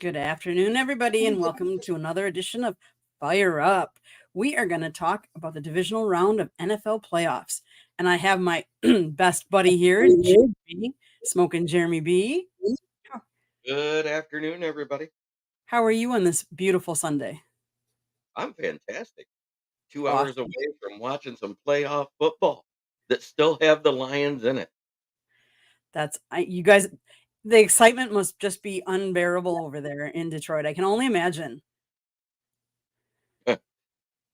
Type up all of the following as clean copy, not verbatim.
Good afternoon, everybody, and welcome to another edition of Fire Up. We are going to talk about the divisional round of NFL playoffs. And I have my best buddy here, Jeremy, Smoking Jeremy B. How Good afternoon, everybody. how are you on this beautiful Sunday? I'm fantastic. 2 hours Awesome. away from watching some playoff football that still have the Lions in it. You guys, the excitement must just be unbearable over there in Detroit. I can only imagine.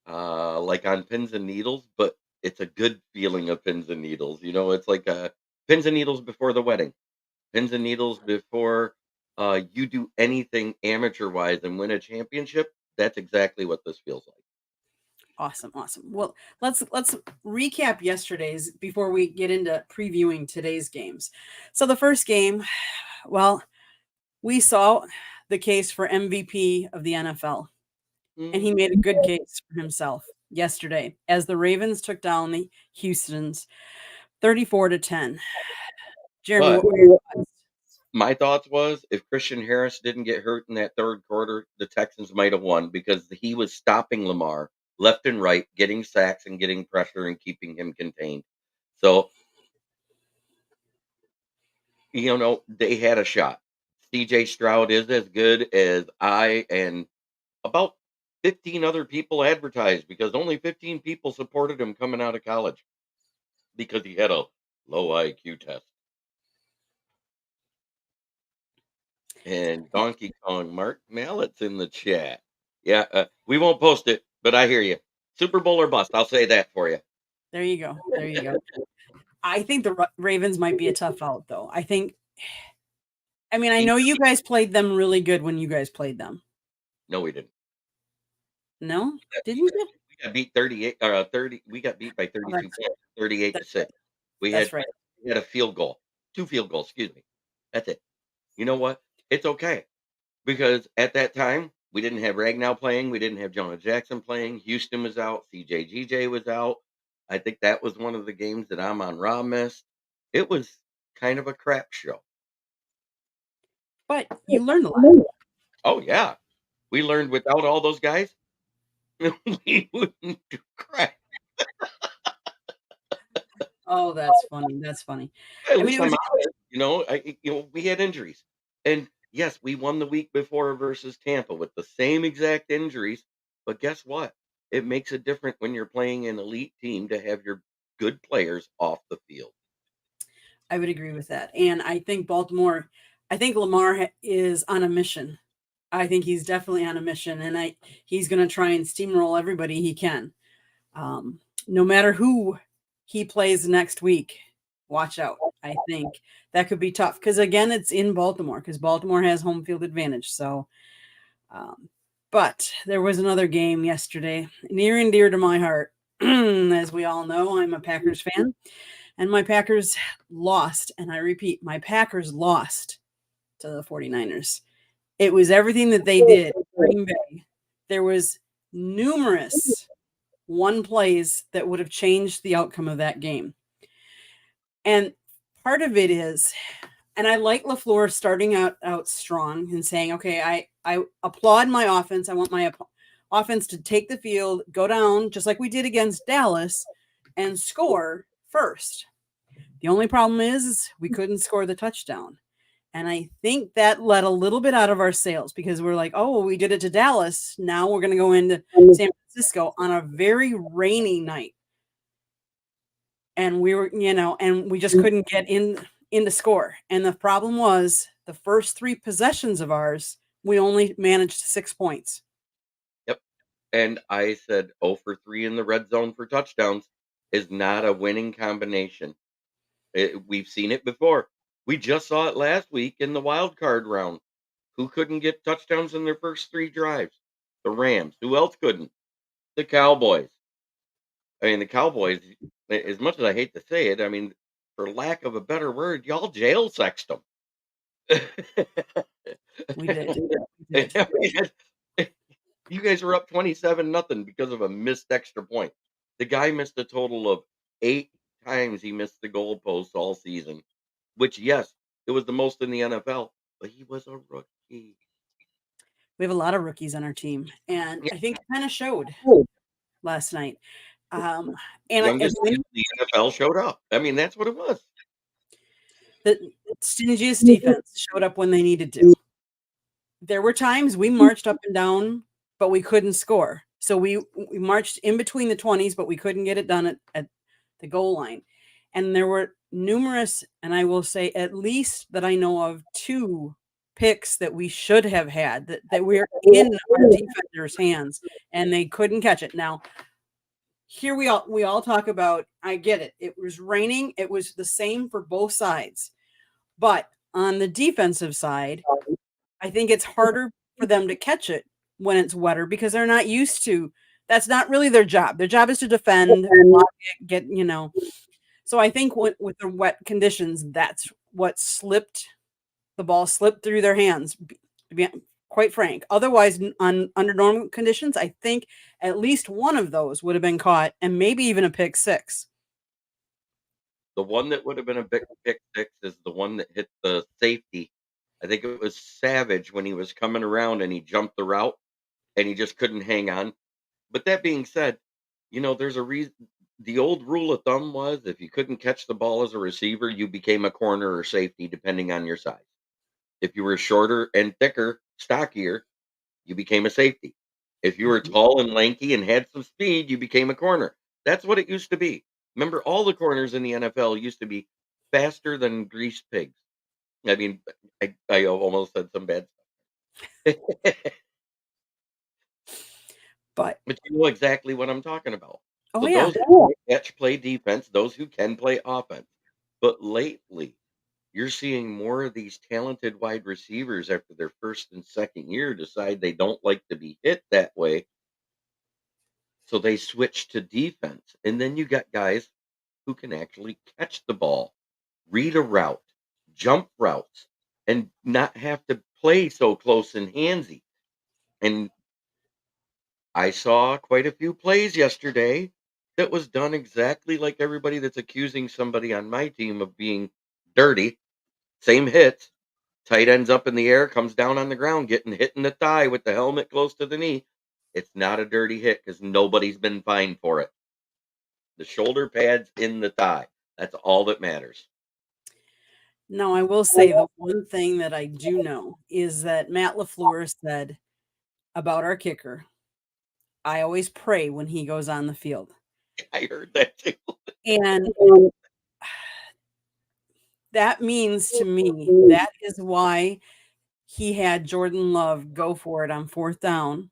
Like on pins and needles, but it's a good feeling of pins and needles. It's like pins and needles before the wedding, pins and needles before you do anything amateur wise and win a championship. That's exactly what this feels like. Awesome, awesome. Well, let's recap yesterday's before we get into previewing today's games. So the first game, well, we saw the case for MVP of the NFL, and he Mm, made a good case for himself yesterday as the Ravens took down the Houston's 34-10. Jeremy, But what were your thoughts? my thoughts was if Christian Harris didn't get hurt in that third quarter, the Texans might have won because he was stopping Lamar left and right, getting sacks and getting pressure and keeping him contained. So, they had a shot. CJ Stroud is as good as I and about 15 other people advertised because only 15 people supported him coming out of college because he had a low IQ test. And Donkey Kong Mark Mallett's in the chat. Yeah, we won't post it, but I hear you. Super Bowl or bust. I'll say that for you. There you go. There you go. I think the Ravens might be a tough out, though. I mean, I He- know you guys played them really good when you guys played them. no, we didn't. No, We didn't got, you? we got beat 38 30. We got beat by Oh, 32 that's points, 38 to that's right. 6. We That's had right. we had a field goal, two field goals, excuse me. That's it. You know what? It's okay because at that time we didn't have Ragnow playing, we didn't have Jonah Jackson playing. Houston was out, CJGJ was out. I think that was one of the games that I'm on Raw missed. It was kind of a crap show. But you learned a lot. Oh yeah, we learned without all those guys, we wouldn't do crap. Oh, that's funny. That's funny. At I mean, least it I'm was honest. We had injuries, and yes, we won the week before versus Tampa with the same exact injuries. But guess what? It makes it different when you're playing an elite team to have your good players off the field. I would agree with that. And I think Lamar is on a mission. I think he's definitely on a mission, and he's going to try and steamroll everybody he can. No matter who he plays next week, watch out. I think that could be tough because again, it's in Baltimore because Baltimore has home field advantage. So, um, but there was another game yesterday, near and dear to my heart. As we all know, I'm a Packers fan, and my Packers lost. And I repeat, my Packers lost to the 49ers. It was everything that they did in Green Bay. There was numerous one plays that would have changed the outcome of that game. And part of it is, and I like LaFleur starting out strong and saying, okay, I applaud my offense. I want my offense to take the field, go down, just like we did against Dallas, and score first. The only problem is we couldn't score the touchdown. And I think that let a little bit out of our sails because we're like, oh, well, we did it to Dallas. Now we're going to go into San Francisco on a very rainy night. And we were, and we just couldn't get in the score. And the problem was the first three possessions of ours, we only managed 6 points. Yep. And I said, "Oh for 3 in the red zone for touchdowns is not a winning combination." We've seen it before. We just saw it last week in the wild card round. Who couldn't get touchdowns in their first 3 drives? The Rams. Who else couldn't? The Cowboys. I mean, the Cowboys, as much as I hate to say it, I mean, for lack of a better word, y'all jail sexed them. We did. We did. You guys were up 27 nothing because of a missed extra point. The guy missed a total of 8 times he missed the goalpost all season, which, yes, it was the most in the NFL, but he was a rookie. We have a lot of rookies on our team, and Yeah, I think it kind of showed last night. Um, and youngest kid in the NFL showed up. I mean, that's what it was. the stingiest defense showed up when they needed to. There were times we marched up and down, but we couldn't score. So we marched in between the 20s, but we couldn't get it done at the goal line. And there were numerous, and I will say at least that I know of, two picks that we should have had that were in our defenders' hands and they couldn't catch it. Now, here we all talk about, I get it. It was raining. It was the same for both sides. But on the defensive side, I think it's harder for them to catch it when it's wetter because they're not used to, that's not really their job. Their job is to defend, block it, get. So I think with the wet conditions, that's what slipped, the ball slipped through their hands, to be quite frank. Otherwise, under normal conditions, I think at least one of those would have been caught and maybe even a pick six. The one that would have been a big pick six is the one that hit the safety. I think it was Savage when he was coming around and he jumped the route and he just couldn't hang on. But that being said, there's a reason. The old rule of thumb was if you couldn't catch the ball as a receiver, you became a corner or safety, depending on your size. If you were shorter and thicker, stockier, you became a safety. If you were Mhm. tall and lanky and had some speed, you became a corner. That's what it used to be. Remember, all the corners in the NFL used to be faster than greased pigs. I mean, I almost said some bad stuff. But But you know exactly what I'm talking about. oh So yeah, those who can catch play defense, those who can play offense. But lately, you're seeing more of these talented wide receivers after their first and second year decide they don't like to be hit that way. So they switch to defense. And then you got guys who can actually catch the ball, read a route, jump routes, and not have to play so close and handsy. And I saw quite a few plays yesterday that was done exactly like everybody that's accusing somebody on my team of being dirty. Same hits. Tight ends up in the air, comes down on the ground, getting hit in the thigh with the helmet close to the knee. It's not a dirty hit because nobody's been fined for it. The shoulder pads in the thigh. That's all that matters. no, I will say the one thing that I do know is that Matt LaFleur said about our kicker, I always pray when he goes on the field. I heard that too. And that means to me, that is why he had Jordan Love go for it on fourth down.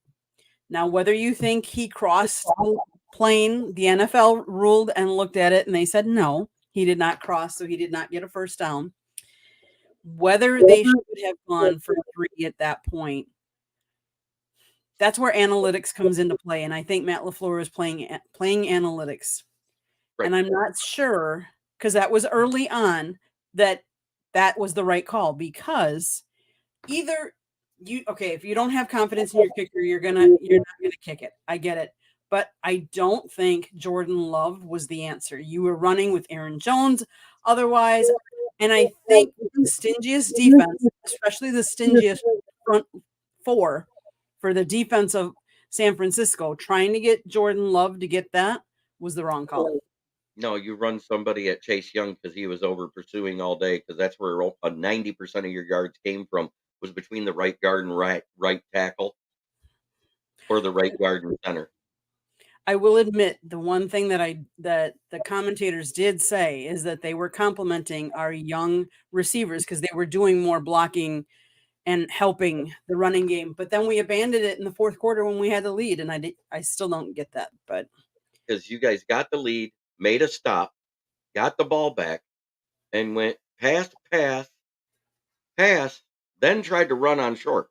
Now, whether you think he crossed the plane, the NFL ruled and looked at it and they said no, he did not cross, so he did not get a first down. Whether they should have gone for three at that point, that's where analytics comes into play. And I think Matt LaFleur is playing analytics. Right. And I'm not sure because that was early on that that was the right call because either you okay, if you don't have confidence in your kicker, you're not gonna kick it. I get it. But I don't think Jordan Love was the answer. You were running with Aaron Jones otherwise. And I think the stingiest defense, especially the stingiest front four for the defense of San Francisco, trying to get Jordan Love to get that was the wrong call. No, you run somebody at Chase Young because he was over pursuing all day because that's where 90% of your yards came from was between the right guard and right tackle or the right guard and center. I will admit the one thing that the commentators did say is that they were complimenting our young receivers because they were doing more blocking and helping the running game. But then we abandoned it in the fourth quarter when we had the lead, and I still don't get that. But Because you guys got the lead, made a stop, got the ball back, and went pass, then tried to run on short.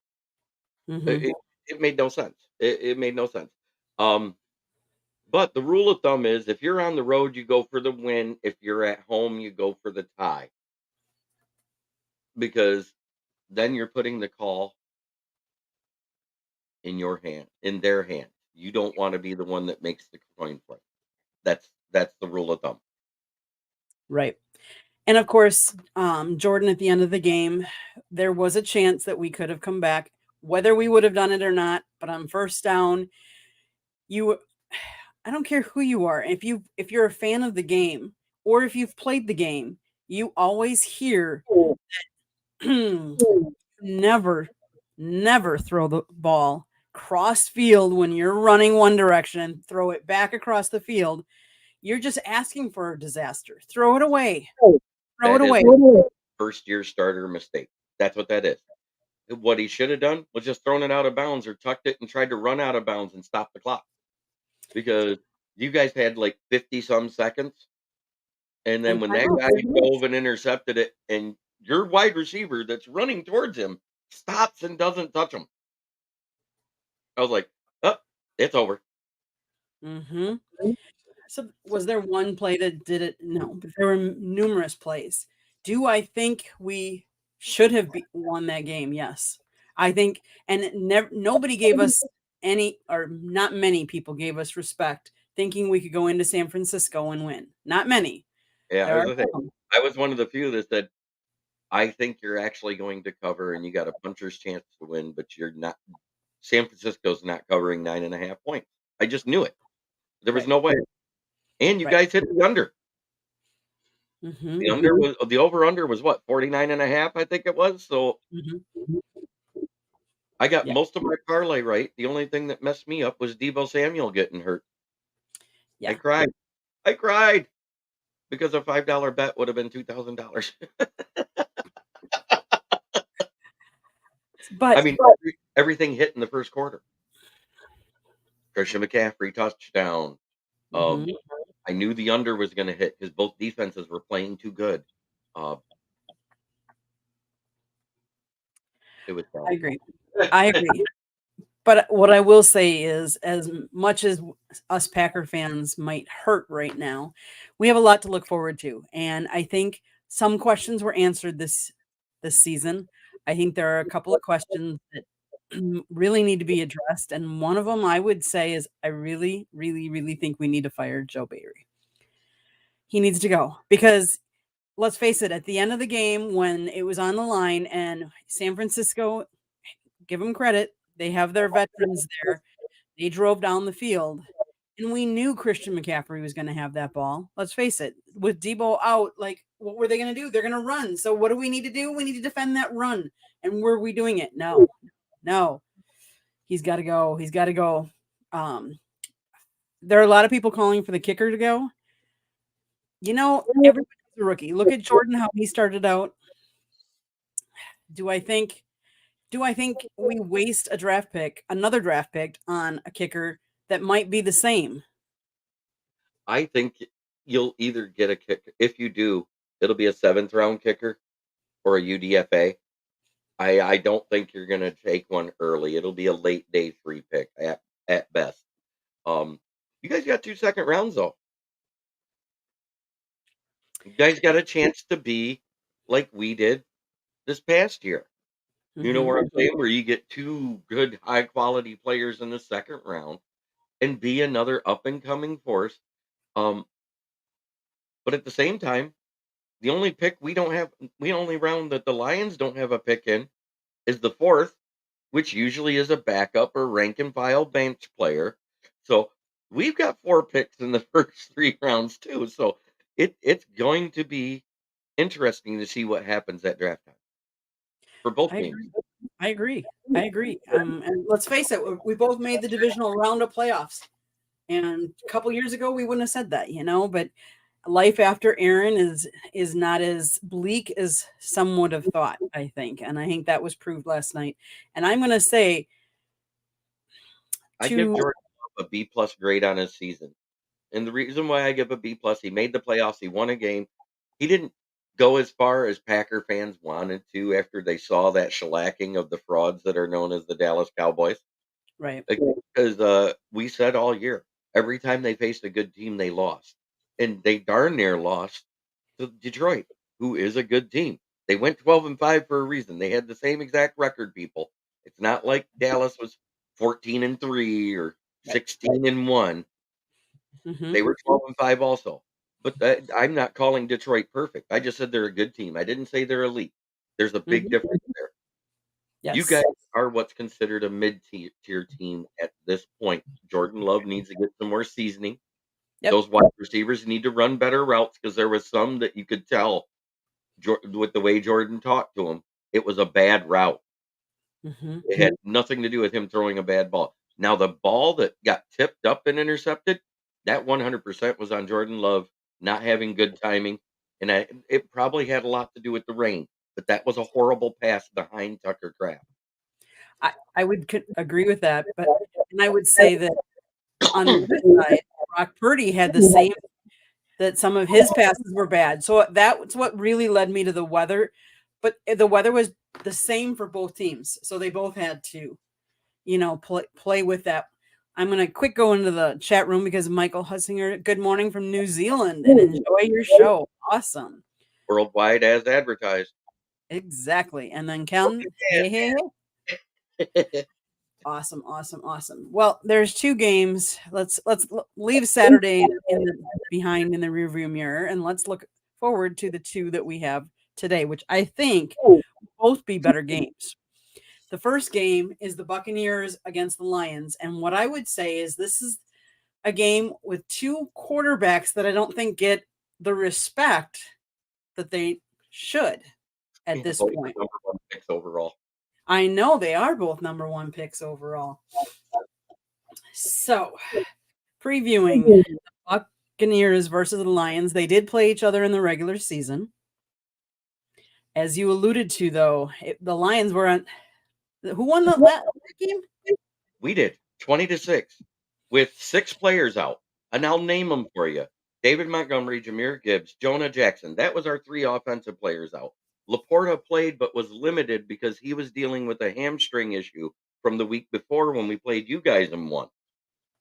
It, mhm. it, it made no sense. It made no sense. Um, but the rule of thumb is if you're on the road, you go for the win. If you're at home, you go for the tie because then you're putting the call in their hand. You don't want to be the one that makes the coin flip. That's the rule of thumb. Right. And of course, Jordan at the end of the game, there was a chance that we could have come back. whether we would have done it or not. But on first down, you I don't care who you are. If you're a fan of the game or if you've played the game, you always hear never never throw the ball cross field when you're running one direction, throw it back across the field. You're just asking for a disaster. Throw it away. Throw it That is away. first year starter mistake. That's what that is. What he should have done was just thrown it out of bounds or tucked it and tried to run out of bounds and stop the clock because you guys had like 50 some seconds. And then And when that timeouts. guy dove and intercepted it, and your wide receiver that's running towards him stops and doesn't touch him, I was like, oh, it's over. Mm-hmm. So was there one play that did it? No, but there were numerous plays. Do I think we should have won that game? Yes. I think, and nobody gave us any, or not many people gave us respect thinking we could go into San Francisco and win. Not many. Yeah, I There was are the thing. some. I was one of the few that said, I think you're actually going to cover and you got a puncher's chance to win, but you're not. San Francisco's not covering 9.5 points. I just knew it. There was Right, no way. And you right. guys hit the under. Mm-hmm, The over under was what, 49.5, I think it was. So mm-hmm. I got Yeah, most of my parlay right. The only thing that messed me up was Debo Samuel getting hurt. I yeah. cried. I cried because a $5 bet would have been $2,000. I But, mean, everything hit in the first quarter. Christian McCaffrey touchdown. Um, mm-hmm, I knew the under was going to hit because both defenses were playing too good. Uh, it was I bad. agree. I agree. But what I will say is, as much as us Packer fans might hurt right now, we have a lot to look forward to, and I think some questions were answered this season. I think there are a couple of questions that really need to be addressed, and one of them I would say is I really, really, really think we need to fire Joe Barry. He needs to go because let's face it, at the end of the game when it was on the line and San Francisco, give them credit, they have their veterans there. They drove down the field, and we knew Christian McCaffrey was gonna have that ball. Let's face it, with Debo out, like, what were they gonna do? They're gonna run. So what do we need to do? We need to defend that run. And were we doing it? No. No. He's gotta go. He's gotta go. Um, there are a lot of people calling for the kicker to go. Everybody's a rookie. Look at Jordan, how he started out. Do I think do I think we waste a draft pick, another draft pick on a kicker that might be the same? I think you'll either get a kicker. If you do, it'll be a seventh round kicker or a UDFA. I don't think you're going to take one early. It'll be a late day 3 pick at best. Um, you guys got 2 second rounds though. You guys got a chance to be like we did this past year. You know Mhm. what I'm saying? Where you get 2 good high quality players in the second round and be another up and coming force. Um, but at the same time, the only pick we only round that the Lions don't have a pick in is the fourth, which usually is a backup or rank and file bench player. So we've got 4 picks in the first 3 rounds too. So it's going to be interesting to see what happens at draft time for both I teams. agree. I agree. I agree. And let's face it, we both made the divisional round of playoffs. And a couple years ago, we wouldn't have said that, but life after Aaron is not as bleak as some would have thought, I think. And I think that was proved last night. And I'm going to say I give to Jordan Love a B plus grade on his season. And the reason why I give a B plus, he made the playoffs, he won a game. He didn't go as far as Packer fans wanted to after they saw that shellacking of the frauds that are known as the Dallas Cowboys. right. Because we said all year, every time they faced a good team, they lost. And they darn near lost to Detroit, who is a good team. They went 12-5 for a reason. They had the same exact record, people. It's not like Dallas was 14-3 or Right. 16-1. Hmm. They were 12-5 also. But I'm not calling Detroit perfect. I just said they're a good team. I didn't say they're elite. There's a big Hmm. difference there. You Yes. guys are what's considered a mid-tier team at this point. Jordan Love needs to get some more seasoning. Yep. Those wide receivers need to run better routes because there was some that you could tell with the way Jordan talked to him, it was a bad route. Hmm. It had nothing to do with him throwing a bad ball. Now, the ball that got tipped up and intercepted, that 100% was on Jordan Love not having good timing, and it probably had a lot to do with the rain, but that was a horrible pass behind Tucker Kraft. I would agree with that, but and I would say that on the good side, Brock Purdy had the same, that some of his passes were bad. So that's what really led me to the weather. But the weather was the same for both teams. So they both had to, play with that. I'm going to quick go into the chat room because Michael Hussinger, good morning from New Zealand and enjoy your show. Awesome. Worldwide as advertised. Exactly. And then Ken, hey, hey, hey. Awesome, awesome, awesome. Well, there's two games. Let's leave Saturday behind in the rearview mirror, and let's look forward to the two that we have today, which I think will both be better games. The first game is the Buccaneers against the Lions, and what I would say is this is a game with two quarterbacks that I don't think get the respect that they should at Yeah, this both point. the number one picks overall. I know they are both number one picks overall. So, previewing the Buccaneers versus the Lions, they did play each other in the regular season. As you alluded to, though, the Lions were on. Who won that game? We did 20-6 with 6 players out, and I'll name them for you. David Montgomery, Jahmyr Gibbs, Jonah Jackson. That was our 3 offensive players out. Laporta played but was limited because he was dealing with a hamstring issue from the week before when we played you guys and won.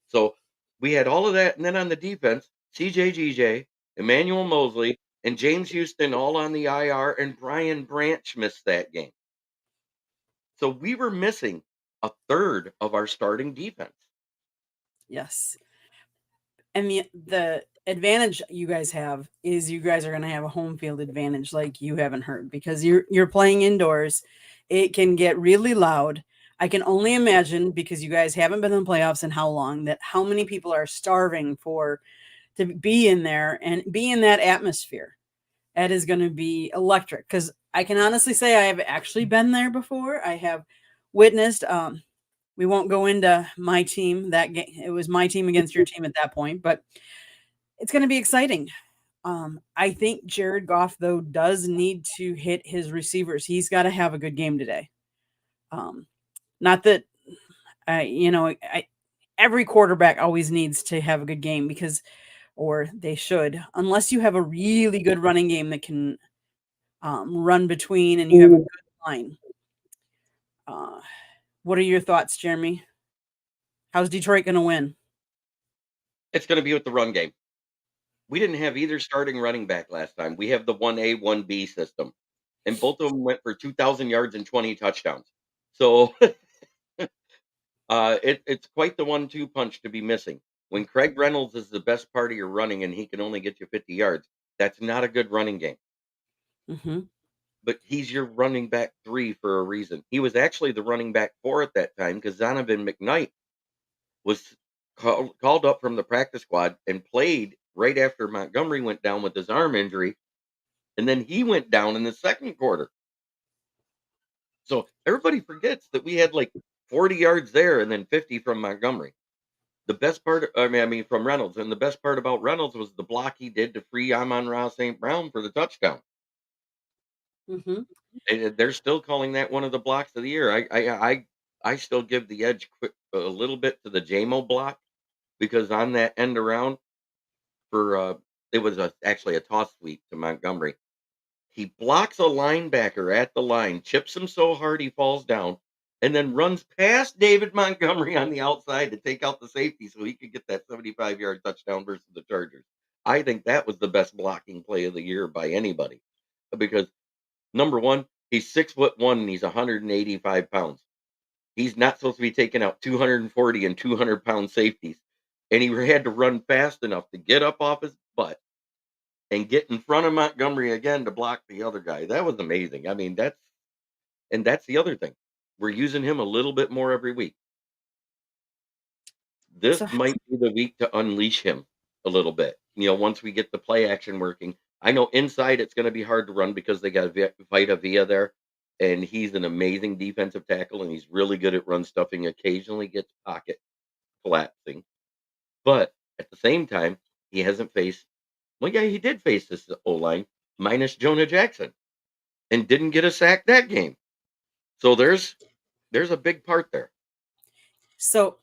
So we had all of that, and then on the defense, CJ GJ, Emmanuel Mosley, and James Houston all on the IR, and Brian Branch missed that game. So we were missing a third of our starting defense. Yes. And the advantage you guys have is you guys are going to have a home field advantage like you haven't heard because you're playing indoors. It can get really loud. I can only imagine because you guys haven't been in the playoffs in how long that how many people are starving for to be in there and be in that atmosphere. That is going to be electric because I can honestly say I have actually been there before. I have witnessed we won't go into my team that game. It was my team against your team at that point, but it's going to be exciting. I think Jared Goff though does need to hit his receivers. He's got to have a good game today. Not that every quarterback always needs to have a good game because, or they should, unless you have a really good running game that can run between and you have a good line. What are your thoughts, Jeremy? How's Detroit going to win? It's going to be with the run game. We didn't have either starting running back last time. We have the 1A, 1B system, and both of them went for 2,000 yards and 20 touchdowns. So it's quite the 1-2 punch to be missing. When Craig Reynolds is the best part of your running and he can only get you 50 yards, that's not a good running game. Mm-hmm. But he's your running back 3 for a reason. He was actually the running back 4 at that time because Zonovan McKnight was called up from the practice squad and played right after Montgomery went down with his arm injury, and then he went down in the second quarter. So everybody forgets that we had like 40 yards there and then 50 from Montgomery. The best part, I mean, from Reynolds, and the best part about Reynolds was the block he did to free Amon-Ra St. Brown for the touchdown. Mm-hmm. They're still calling that one of the blocks of the year. I still give the edge a little bit to the JMO block because on that end around for it was actually a toss sweep to Montgomery. He blocks a linebacker at the line, chips him so hard he falls down, and then runs past David Montgomery on the outside to take out the safety so he could get that 75-yard touchdown versus the Chargers. I think that was the best blocking play of the year by anybody because number one, he's 6'1" and he's 185 pounds. He's not supposed to be taking out 240 and 200-pound safeties, and he had to run fast enough to get up off his butt and get in front of Montgomery again to block the other guy. That was amazing. I mean, that's the other thing. We're using him a little bit more every week. This So might be the week to unleash him a little bit. Once we get the play action working. I know inside it's gonna be hard to run because they got Vita Vea there, and he's an amazing defensive tackle, and he's really good at run stuffing, occasionally gets pocket collapsing. But at the same time, he hasn't faced well, yeah, he did face this O-line minus Jonah Jackson and didn't get a sack that game. So there's a big part there. so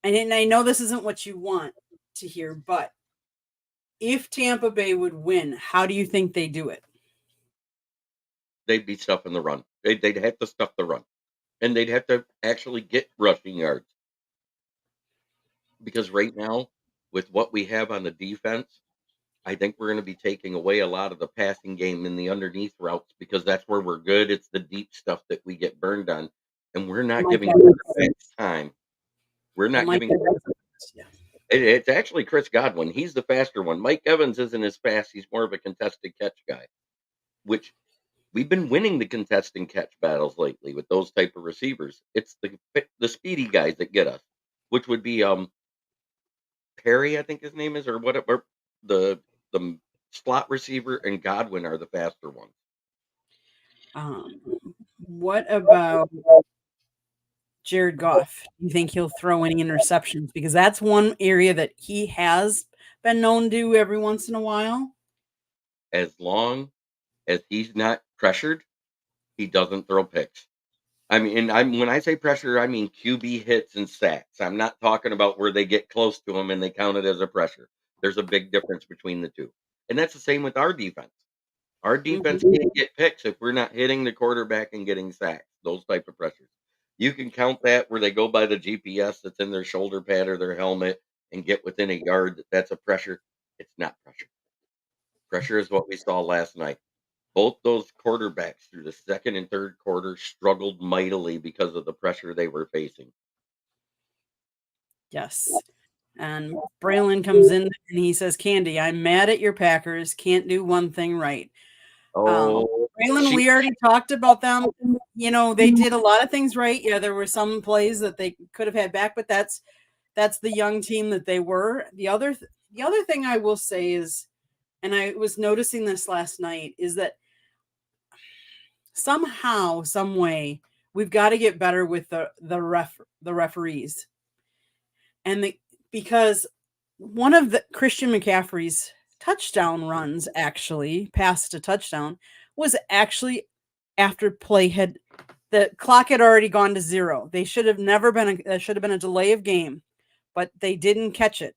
and I know this isn't what you want to hear, but if Tampa Bay would win, how do you think they do it? They'd be stuffing the run. They'd have to stuff the run, and they'd have to actually get rushing yards because right now, with what we have on the defense, I think we're going to be taking away a lot of the passing game in the underneath routes because that's where we're good. It's the deep stuff that we get burned on, and we're not Mike giving Evans. quarterbacks time. We're Well, not Mike giving. Evans. Yeah. It's actually Chris Godwin. He's the faster one. Mike Evans isn't as fast. He's more of a contested catch guy, which we've been winning the contest and catch battles lately with those type of receivers. It's the speedy guys that get us, which would be Perry, I think his name is, or whatever. The slot receiver and Godwin are the faster ones. Um, what about Jared Goff? Do you think he'll throw any interceptions? Because that's one area that he has been known to do every once in a while. As long as he's not pressured, he doesn't throw picks. I mean, and I'm when I say pressure, I mean QB hits and sacks. I'm not talking about where they get close to him and they count it as a pressure. There's a big difference between the two. And that's the same with our defense. Our defense Mhm. can't get picks if we're not hitting the quarterback and getting sacks, those type of pressures. You can count that where they go by the GPS that's in their shoulder pad or their helmet and get within a yard that's a pressure. It's not pressure. Pressure is what we saw last night. Both those quarterbacks through the second and third quarter struggled mightily because of the pressure they were facing. Yes. And Braylon comes in and he says, Candy, I'm mad at your Packers. Can't do one thing right. Um, Oh, Braylon, she we already talked about them. They did a lot of things right. Yeah, there were some plays that they could have had back, but that's the young team that they were. The other thing I will say is, and I was noticing this last night, is that somehow, some way, we've got to get better with the referees. And because one of the Christian McCaffrey's touchdown runs, actually past a touchdown, was actually after play had the clock had already gone to zero. They should have never been there should have been a delay of game, but they didn't catch it.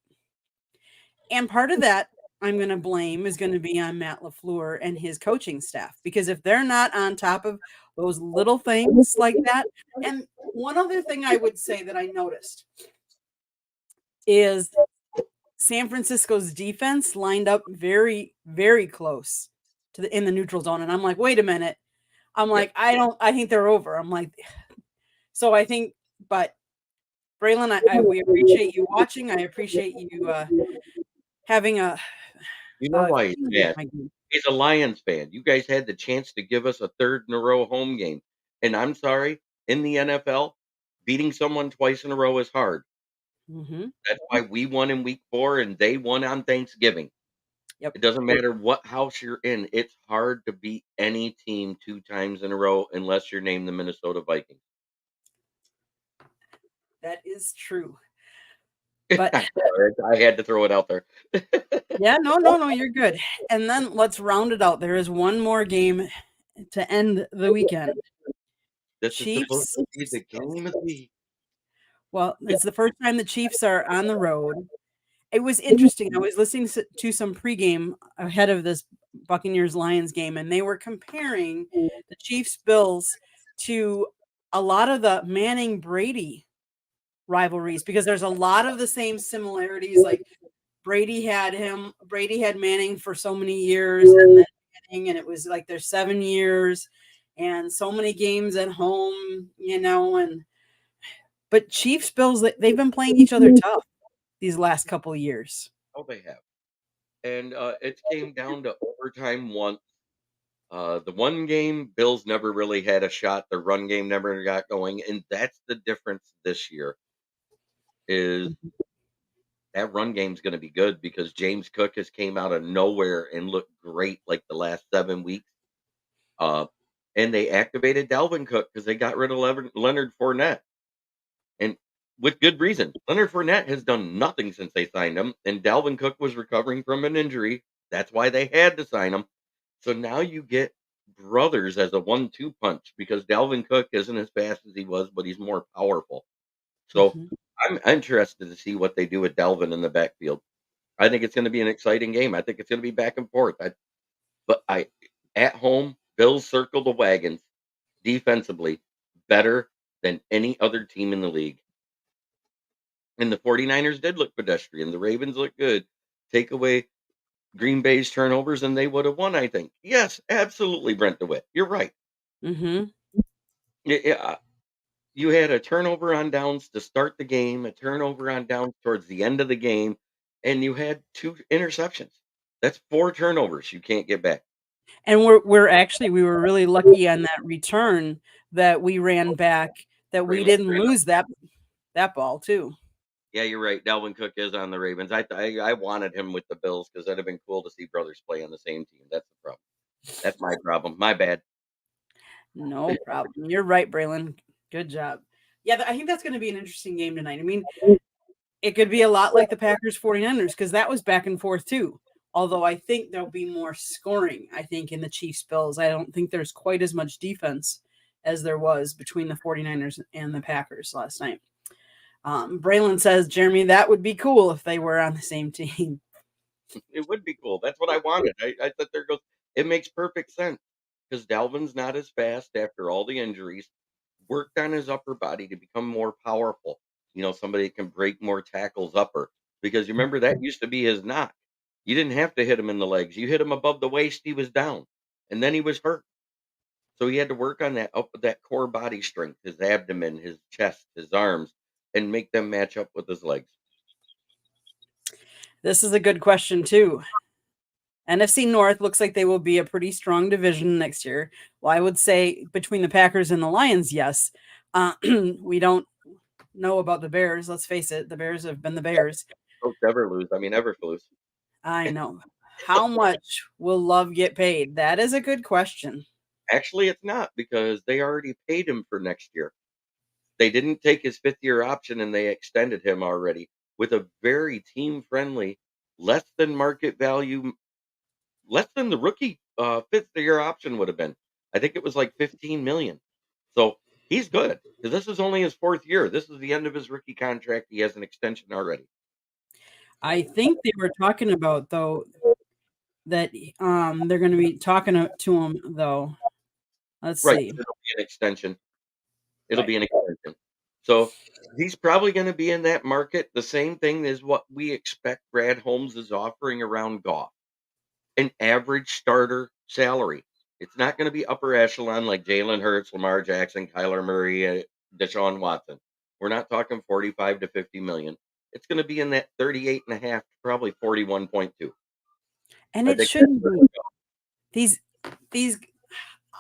And part of that I'm going to blame is going to be on Matt LaFleur and his coaching staff, because if they're not on top of those little things like that. And one other thing I would say that I noticed is San Francisco's defense lined up very, very close in the neutral zone. And I'm like, wait a minute. I'm yeah, like, I think they're over. I'm like, so I think, but Braylon, we appreciate you watching. I appreciate you having you know why he's with mad. my game. He's a Lions fan. You guys had the chance to give us a third in a row home game. And I'm sorry, in the NFL, beating someone twice in a row is hard. Mm-hmm. That's why we won in week 4 and they won on Thanksgiving. Yep, It doesn't matter what house you're in. It's hard to beat any team 2 times in a row unless you're named the Minnesota Vikings. that is true. But I'm sorry, I had to throw it out there. yeah, no, you're good. And then let's round it out. There is one more game to end the weekend. This is supposed Chiefs. to be the game of the week. Well, it's the first time the Chiefs are on the road. It was interesting. I was listening to some pregame ahead of this Buccaneers Lions game, and they were comparing the Chiefs Bills to a lot of the Manning Brady rivalries, because there's a lot of the same similarities. Like Brady had Manning for so many years, and then Manning, and it was like there's 7 years and so many games at home, and but Chiefs Bills, they've been playing each other tough these last couple of years. Oh, they have. And it came down to overtime once. The one game, Bills never really had a shot. The run game never got going, and that's the difference this year. Is that run game's going to be good because James Cook has came out of nowhere and looked great like the last 7 weeks. Uh, and they activated Dalvin Cook because they got rid of Leonard Fournette, and with good reason. Leonard Fournette has done nothing since they signed him, and Dalvin Cook was recovering from an injury. That's why they had to sign him. So now you get brothers as a 1-2 punch because Dalvin Cook isn't as fast as he was, but he's more powerful. So Mhm. I'm interested to see what they do with Dalvin in the backfield. I think it's going to be an exciting game. I think it's going to be back and forth. But I at home, Bills circle the wagons defensively better than any other team in the league. And the 49ers did look pedestrian. The Ravens look good. Take away Green Bay's turnovers and they would have won, I think. Yes, absolutely, Brent DeWitt. You're right. Mhm. Yeah, you had a turnover on downs to start the game, a turnover on downs towards the end of the game, and you had 2 interceptions. That's 4 turnovers you can't get back. And we're actually we were really lucky on that return that we ran back, that we Braylon didn't lose that ball too. Yeah, you're right. Dalvin Cook is on the Ravens. I wanted him with the Bills because that'd have been cool to see brothers play on the same team. That's the problem. That's my problem. My bad. No problem. You're right, Braylon. Good job. Yeah, I think that's gonna be an interesting game tonight. I mean, it could be a lot like the Packers 49ers because that was back and forth too. Although I think there'll be more scoring, I think, in the Chiefs Bills. I don't think there's quite as much defense as there was between the 49ers and the Packers last night. Braylon says, Jeremy, that would be cool if they were on the same team. It would be cool. That's what I wanted. I thought there goes. It makes perfect sense because Dalvin's not as fast after all the injuries. Worked on his upper body to become more powerful. Somebody that can break more tackles upper because you remember that used to be his knock. You didn't have to hit him in the legs. You hit him above the waist, he was down, and then he was hurt. So he had to work on that core body strength, his abdomen, his chest, his arms, and make them match up with his legs. This is a good question, too. NFC North looks like they will be a pretty strong division next year. Well, I would say between the Packers and the Lions, yes. We don't know about the Bears. Let's face it, the Bears have been the Bears. Coach Everlose, I mean Everflus. I know. How much will Love get paid? That is a good question. Actually, it's not because they already paid him for next year. They didn't take his 5th-year option and they extended him already with a very team-friendly, less than market value, less than the rookie 5th-year option would have been. I think it was like 15 million. So he's good because this is only his 4th year. This is the end of his rookie contract. He has an extension already. I think they were talking about though that they're going to be talking to him though. Let's Right. see. It'll be an extension. It'll Right. be an extension. So he's probably going to be in that market. The same thing as what we expect Brad Holmes is offering around Goff. An average starter salary. It's not going to be upper echelon like Jalen Hurts, Lamar Jackson, Kyler Murray, Deshaun Watson. We're not talking 45 to 50 million. It's going to be in that 38 and a half, probably 41.2. And I it think that's shouldn't where be. These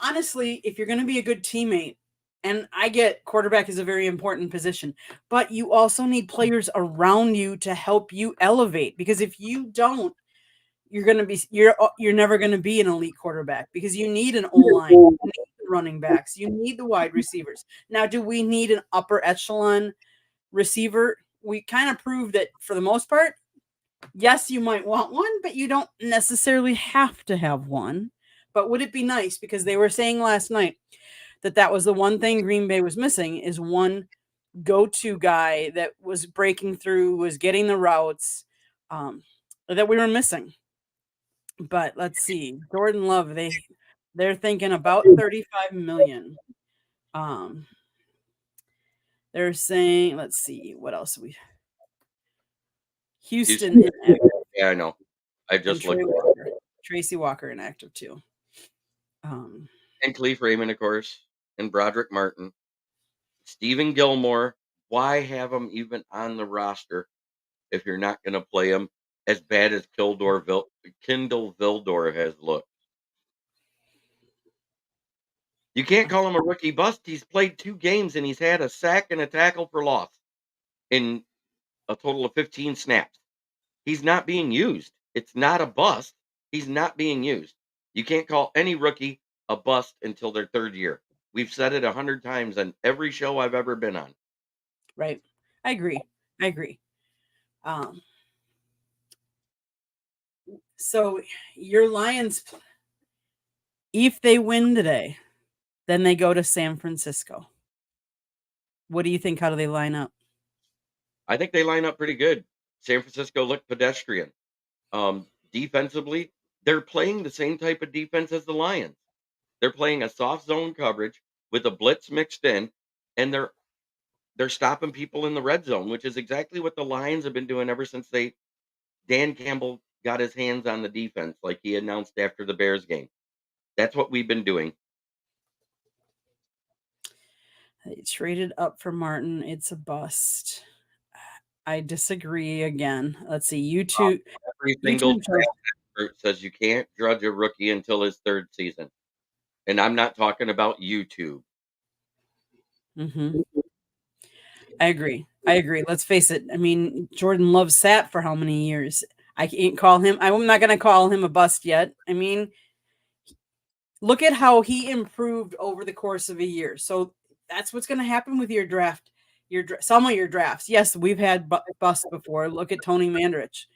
honestly, if you're going to be a good teammate, and I get quarterback is a very important position, but you also need players around you to help you elevate because if you don't, you're never going to be an elite quarterback because you need an O-line, you need the running backs, you need the wide receivers. Now, do we need an upper echelon receiver? We kind of proved that for the most part, yes, you might want one, but you don't necessarily have to have one. But would it be nice because they were saying last night that that was the one thing Green Bay was missing is one go-to guy that was breaking through, was getting the routes that we were missing. But let's see, Jordan Love, they're thinking about 35 million. Um, they're saying, let's see, what else we Houston. Houston inactive Yeah, I know. I and just looked at it. Tracy Walker inactive too. Um, And Cleve Raymond, of course, and Broderick Martin, Stephen Gilmore. Why have them even on the roster if you're not going to play them as bad as Kindle Vildor has looked? You can't call him a rookie bust. He's played 2 games and he's had a sack and a tackle for loss in a total of 15 snaps. He's not being used. It's not a bust. He's not being used. You can't call any rookie a bust until their 3rd year. We've said it 100 times on every show I've ever been on. Right. I agree. I agree. Um, so your Lions, if they win today, then they go to San Francisco. What do you think? How do they line up? I think they line up pretty good. San Francisco looked pedestrian. Defensively, they're playing the same type of defense as the Lions. They're playing a soft zone coverage with a blitz mixed in, and they're stopping people in the red zone, which is exactly what the Lions have been doing ever since Dan Campbell got his hands on the defense, like he announced after the Bears game. That's what we've been doing. They traded up for Martin. It's a bust. I disagree again. Let's see. YouTube. Every single YouTube. draft expert says you can't judge a rookie until his 3rd season, and I'm not talking about YouTube. Mm-hmm. I agree. I agree. Let's face it. I mean, Jordan Love sat for how many years? I can't call him. I'm not going to call him a bust yet. I mean, look at how he improved over the course of a year. So that's what's going to happen with your draft. Some of your drafts. Yes, we've had busts before. Look at Tony Mandarich.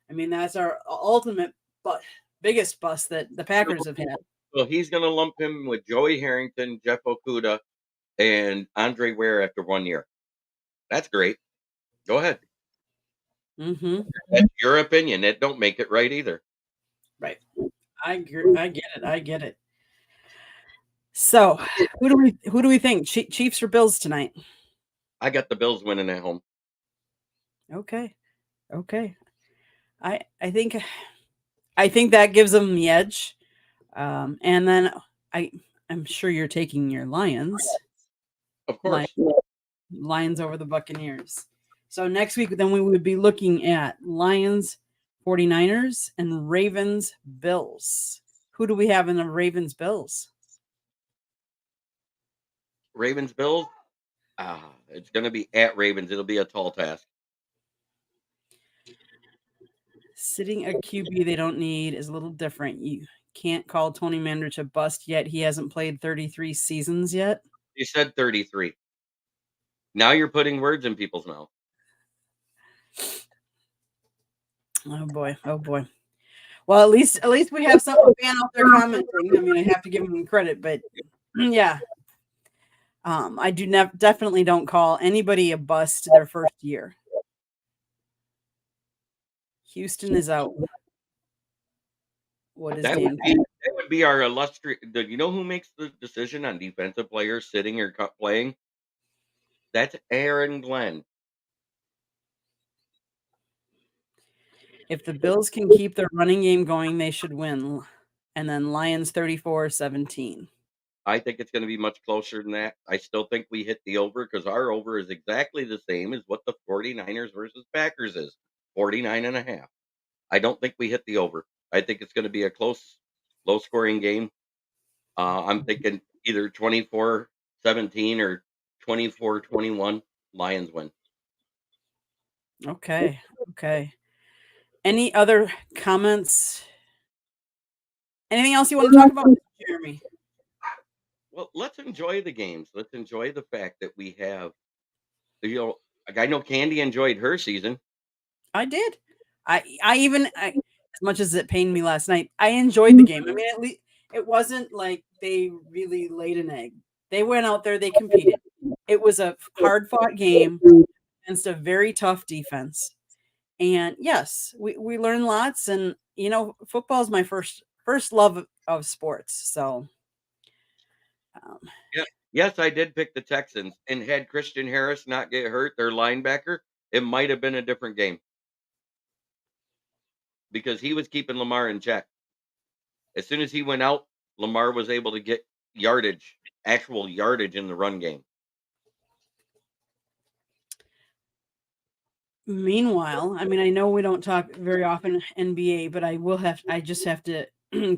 I mean, that's our ultimate but biggest bust that the Packers have had. Well, he's going to lump him with Joey Harrington, Jeff Okuda, and Andre Ware after 1 year. That's great. Go ahead. Mm-hmm. That's your opinion. It don't make it right either. Right. I agree. I get it. I get it. So, who do we think? Chiefs or Bills tonight? I got the Bills winning at home. Okay. Okay. I think that gives them the edge. And then I'm sure you're taking your Lions. Of course. Lions over the Buccaneers. So next week then we would be looking at Lions, 49ers, and Ravens, Bills. Who do we have in the Ravens, Bills? Ravens, Bills. It's going to be at Ravens. It'll be a tall task. Sitting a QB they don't need is a little different. You can't call Tony Mandarich a bust yet. He hasn't played 33 seasons yet. You said 33. Now you're putting words in people's mouth. Oh boy. Oh boy. Well, at least we have some fan out there commenting. I mean, I have to give them credit, but yeah. I do definitely don't call anybody a bust their first year. Houston is out. What is Dan? That would be our illustrious. You know who makes the decision on defensive players sitting or playing? That's Aaron Glenn. If the Bills can keep their running game going, they should win. And then Lions 34-17. I think it's going to be much closer than that. I still think we hit the over because our over is exactly the same as what the 49ers versus Packers is, 49.5. I don't think we hit the over. I think it's going to be a close, low-scoring game. I'm thinking either 24-17 or 24-21. Lions win. Okay. Okay. Any other comments? Anything else you want to talk about, Jeremy? Well, let's enjoy the games. Let's enjoy the fact that we have, like I know Candy enjoyed her season. I did. As much as it pained me last night, I enjoyed the game. I mean, at least it wasn't like they really laid an egg. They went out there, they competed. It was a hard fought game against a very tough defense. And yes, we learned lots. And football is my first love of sports. So Yeah. Yes, I did pick the Texans. And had Christian Harris not get hurt, their linebacker, it might have been a different game because he was keeping Lamar in check. As soon as he went out, Lamar was able to get actual yardage in the run game. meanwhile, I mean, I know we don't talk very often NBA, but I just have to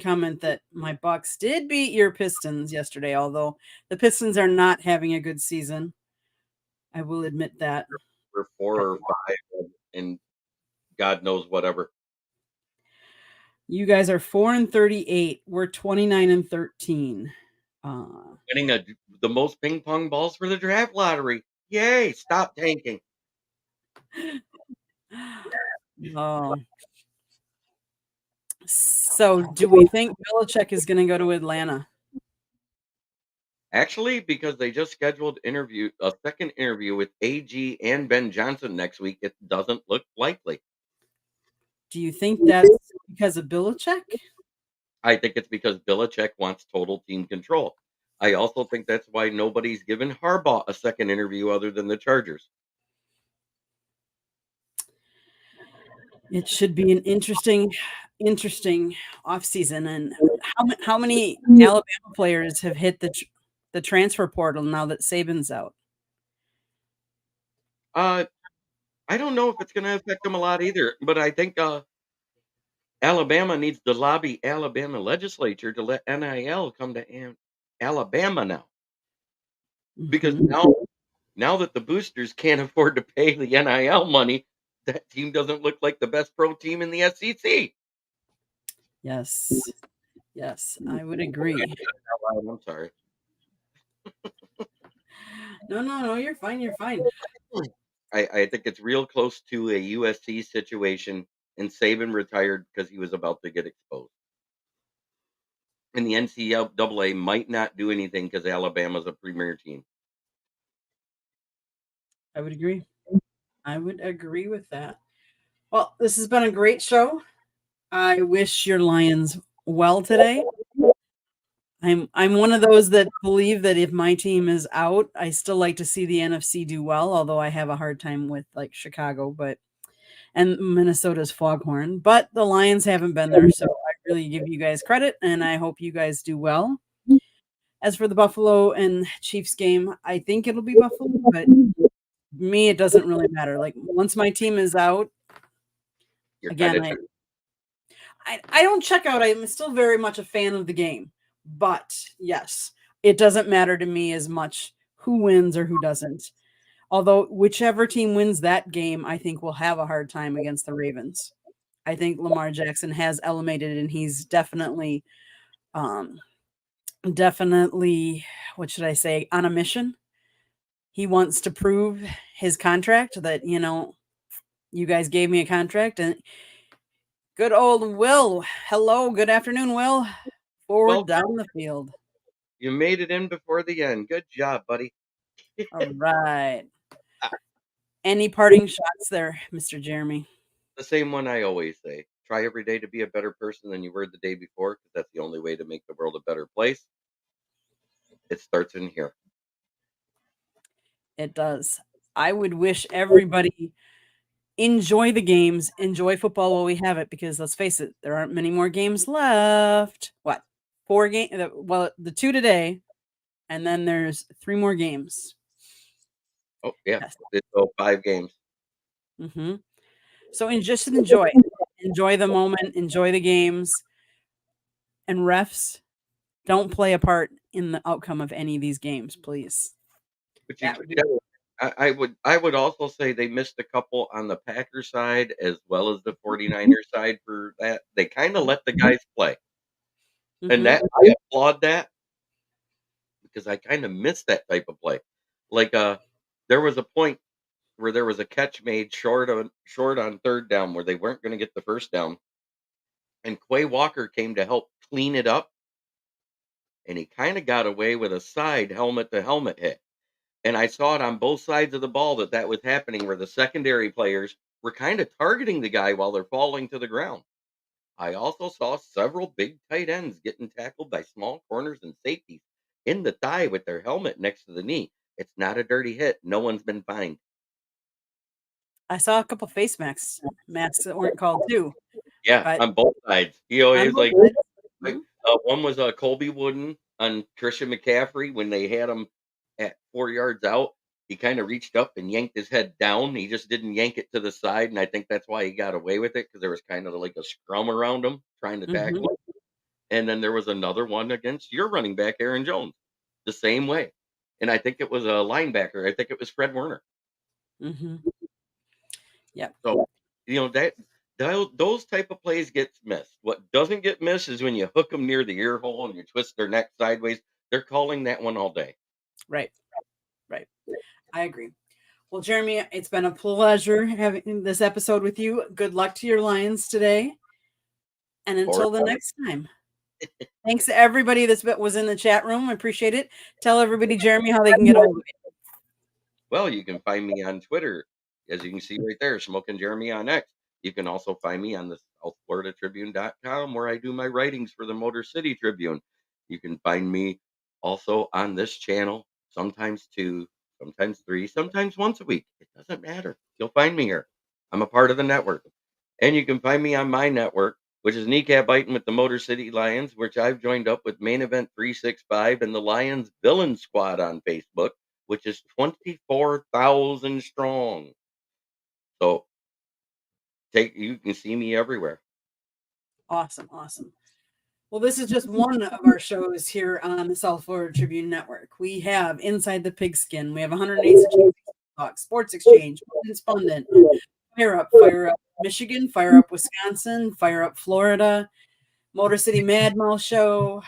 comment that my Bucks did beat your Pistons yesterday, although the Pistons are not having a good season. I will admit that. We're 4 or 5 and God knows whatever. You guys are 4-38. We're 29-13. Uh, Winning the most ping pong balls for the draft lottery. Yay! Stop tanking. oh. So, do we think Belichick is going to go to Atlanta? Actually, because they just scheduled a second interview with AG and Ben Johnson next week, it doesn't look likely. Do you think that's because of Belichick? I think it's because Belichick wants total team control. I also think that's why nobody's given Harbaugh a second interview other than the Chargers. It should be an interesting offseason. And how many Alabama players have hit the transfer portal now that Saban's out? I don't know if it's going to affect them a lot either, but I think Alabama needs to lobby Alabama legislature to let NIL come to Alabama now, because Mhm. now that the boosters can't afford to pay the NIL money, that team doesn't look like the best pro team in the SEC. Yes. Yes, I would agree. I'm sorry. No, you're fine, you're fine. I think it's real close to a USC situation, and Saban retired because he was about to get exposed. And the NCAA might not do anything because Alabama's a premier team. I would agree. I would agree with that. Well, this has been a great show. I wish your Lions well today. I'm one of those that believe that if my team is out, I still like to see the NFC do well, although I have a hard time with like Chicago, but and Minnesota's foghorn. But the Lions haven't been there, so I really give you guys credit, and I hope you guys do well. As for the Buffalo and Chiefs game, I think it'll be Buffalo, but me, it doesn't really matter. Like once my team is out, You're kind again, of I don't check out. I'm still very much a fan of the game. But yes, it doesn't matter to me as much who wins or who doesn't. Although whichever team wins that game, I think will have a hard time against the Ravens. I think Lamar Jackson has elevated and he's um definitely what should I say, on a mission. He wants to prove his contract that, you guys gave me a contract and good old Will. Hello, good afternoon, Will. Forward well. down the field. You made it in before the end. Good job, buddy. All right. Any parting shots there, Mr. Jeremy? The same one I always say. Try every day to be a better person than you were the day before, because that's the only way to make the world a better place. It starts in here. It does. I would wish everybody enjoy the games, enjoy football while we have it, because let's face it, there aren't many more games left. What? 4 games? Well, the 2 today, and then there's 3 more games. Oh, yeah. Yes. It's 5 games. Mhm. So just enjoy. Enjoy the moment, enjoy the games, and refs, don't play a part in the outcome of any of these games, please. But you That would be I would also say they missed a couple on the Packers side as well as the 49ers side for that. They kinda let the guys play, and Mhm. that I applaud that because I kinda miss that type of play. Like, there was a point where there was a catch made short on 3rd down where they weren't gonna get the 1st down, and Quay Walker came to help clean it up, and he kinda got away with a side helmet to helmet hit. And I saw it on both sides of the ball that was happening where the secondary players were kinda targeting the guy while they're falling to the ground. I also saw several big tight ends getting tackled by small corners and safeties in the thigh with their helmet next to the knee. It's not a dirty hit. No one's been fined. I saw a couple face masks that weren't called too, Yeah, but on both sides. He on always both like sides. like, Mhm. one was, Colby Wooden on Christian McCaffrey when they had him at 4 yards out. He kinda reached up and yanked his head down. He just didn't yank it to the side, and I think that's why he got away with it because there was kind of like a scrum around him trying to Mhm. tackle him. And then there was another one against your running back, Aaron Jones, the same way. And I think it was a linebacker. I think it was Fred Warner. Mm-hmm. Yep. So, those type of plays gets missed. What doesn't get missed is when you hook them near the ear hole and you twist their neck sideways. They're calling that one all day. Right. Right. I agree. Well, Jeremy, it's been a pleasure having this episode with you. Good luck to your Lions today. And Or until the next time, thanks to everybody that was in the chat room. I appreciate it. Tell everybody, Jeremy, how they can get a hold of you. Well, you can find me on Twitter, as you can see right there, Smoking Jeremy on X. You can also find me on the SouthFloridaTribune.com, where I do my writings for the Motor City Tribune. You can find me also on this channel, sometimes 2, sometimes 3, sometimes once a week. It doesn't matter. You'll find me here. I'm a part of the network. And you can find me on my network, which is Kneecap Biting with the Motor City Lions, which I've joined up with Main Event 365 and the Lions Villain Squad on Facebook, which is 24,000 strong. So you can see me everywhere. Awesome. Awesome. Well, this is just one of our shows here on the South Florida Tribune Network. We have Inside the Pigskin. We have 108 Talk, Sports Exchange, Spundant, Fire Up Michigan, Fire Up Wisconsin, Fire Up Florida, Motor City Mad Mouth Show,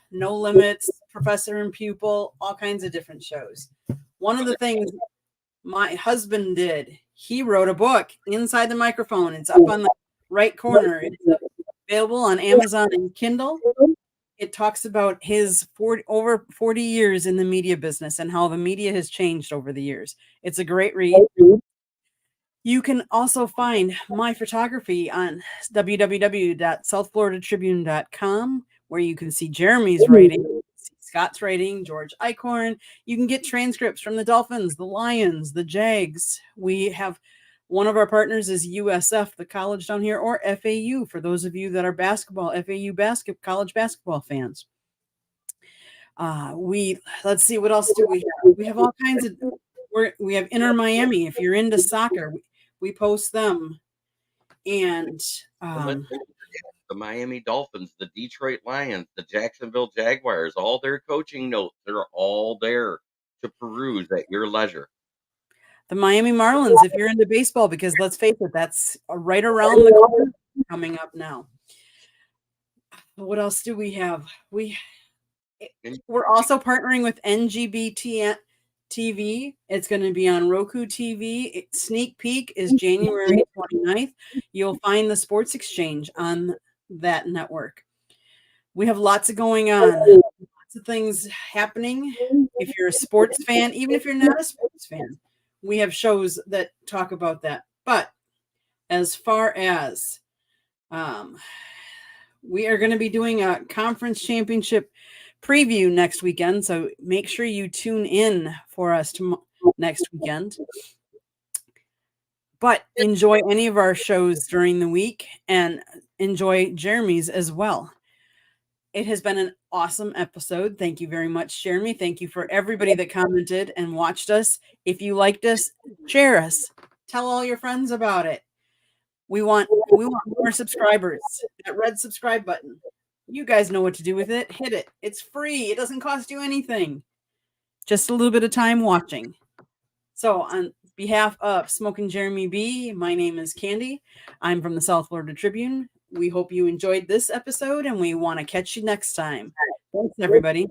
No Limits, Professor and Pupil, all kinds of different shows. One of the things my husband did, he wrote a book, Inside the Microphone. It's up on the right corner. It's available on Amazon and Kindle. It talks about his over 40 years in the media business and how the media has changed over the years. It's a great read. You can also find my photography on www.southfloridatribune.com, where you can see Jeremy's writing, Scott's writing, George Eichhorn. You can get transcripts from the Dolphins, the Lions, the Jags. We have one of our partners is USF, the college down here, or FAU, for those of you that are FAU college basketball fans. Let's see, what else do we have? We have all kinds of, we have Inter Miami. If you're into soccer, we post them. And the Miami Dolphins, the Detroit Lions, the Jacksonville Jaguars, all their coaching notes, they're all there to peruse at your leisure. The Miami Marlins, if you're into baseball, because let's face it, that's right around the corner coming up now. What else do we have? We're also partnering with NGBT TV. It's going to be on Roku TV. Sneak peek is January 29th. You'll find the Sports Exchange on that network. We have lots of going on, lots of things happening. If you're a sports fan, even if you're not a sports fan, we have shows that talk about that. But as far as we are going to be doing a conference championship preview next weekend, so make sure you tune in for us next weekend. But enjoy any of our shows during the week and enjoy Jeremy's as well. It has been an awesome episode. Thank you very much, Jeremy. Thank you for everybody that commented and watched us. If you liked us, share us. Tell all your friends about it. We want more subscribers. That red subscribe button. You guys know what to do with it. Hit it. It's free. It doesn't cost you anything. Just a little bit of time watching. So on behalf of Smoking Jeremy B, my name is Candy. I'm from the South Florida Tribune. We hope you enjoyed this episode, and we want to catch you next time. Thanks, everybody.